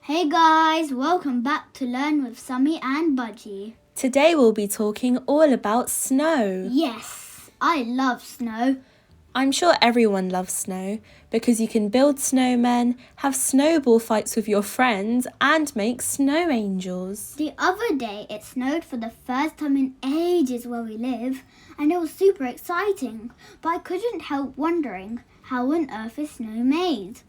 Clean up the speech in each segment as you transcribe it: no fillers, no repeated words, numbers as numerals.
Hey guys, welcome back to Learn with Sami and Baji. Today we'll be talking all about snow. Yes, I love snow. I'm sure everyone loves snow because you can build snowmen, have snowball fights with your friends and make snow angels. The other day it snowed for the first time in ages where we live and it was super exciting, but I couldn't help wondering how on earth is snow made?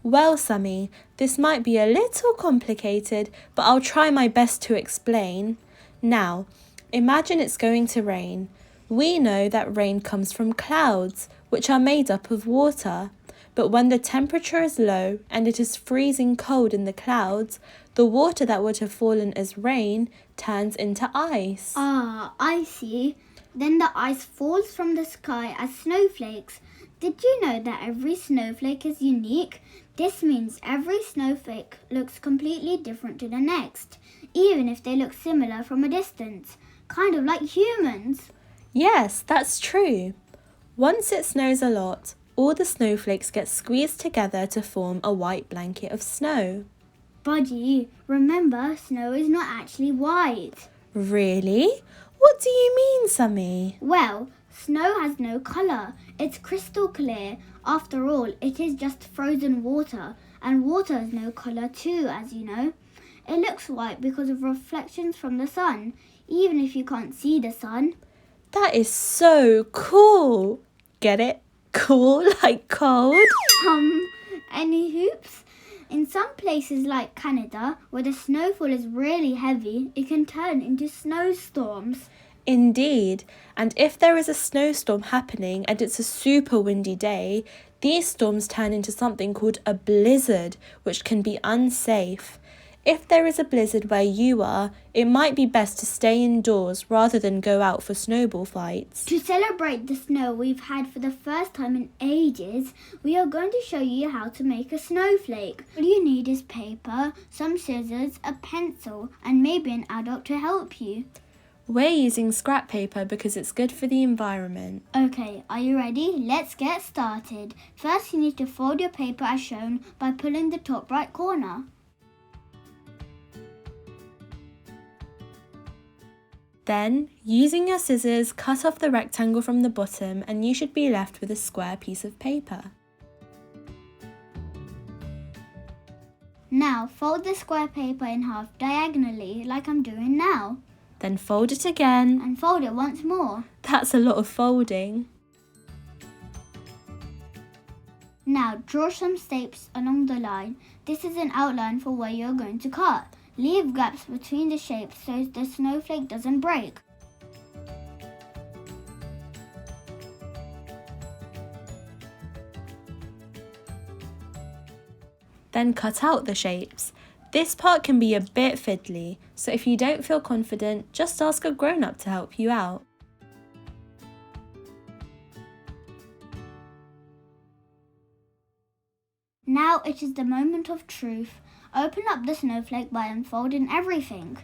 Well, Sami, this might be a little complicated, but I'll try my best to explain. Now, imagine it's going to rain. We know that rain comes from clouds, which are made up of water. But when the temperature is low and it is freezing cold in the clouds, the water that would have fallen as rain turns into ice. Ah, I see. Then the ice falls from the sky as snowflakes. Did you know that every snowflake is unique? This means every snowflake looks completely different to the next, even if they look similar from a distance, kind of like humans. Yes, that's true. Once it snows a lot, all the snowflakes get squeezed together to form a white blanket of snow. Baji, remember, snow is not actually white. Really? What do you mean, Sami? Well, snow has no colour. It's crystal clear. After all, it is just frozen water, and water has no colour too, as you know. It looks white because of reflections from the sun, even if you can't see the sun. That is so cool. Get it? Cool like cold? Any hoops? In some places like Canada, where the snowfall is really heavy, it can turn into snowstorms. Indeed, and if there is a snowstorm happening and it's a super windy day, these storms turn into something called a blizzard, which can be unsafe. If there is a blizzard where you are, it might be best to stay indoors rather than go out for snowball fights. To celebrate the snow we've had for the first time in ages, we are going to show you how to make a snowflake. All you need is paper, some scissors, a pencil, and maybe an adult to help you. We're using scrap paper because it's good for the environment. Okay, are you ready? Let's get started. First, you need to fold your paper as shown by pulling the top right corner. Then, using your scissors, cut off the rectangle from the bottom and you should be left with a square piece of paper. Now, fold the square paper in half diagonally like I'm doing now. Then fold it again. And fold it once more. That's a lot of folding. Now, draw some shapes along the line. This is an outline for where you're going to cut. Leave gaps between the shapes so the snowflake doesn't break. Then cut out the shapes. This part can be a bit fiddly, so if you don't feel confident, just ask a grown-up to help you out. Now it is the moment of truth. Open up the snowflake by unfolding everything.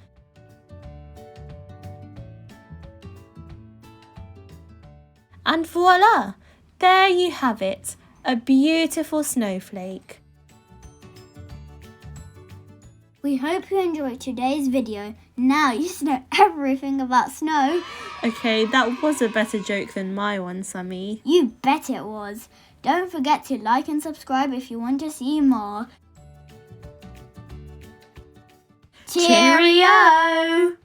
And voila! There you have it, a beautiful snowflake. We hope you enjoyed today's video. Now you know everything about snow. Okay, that was a better joke than my one, Sami. You bet it was. Don't forget to like and subscribe if you want to see more. Cheerio!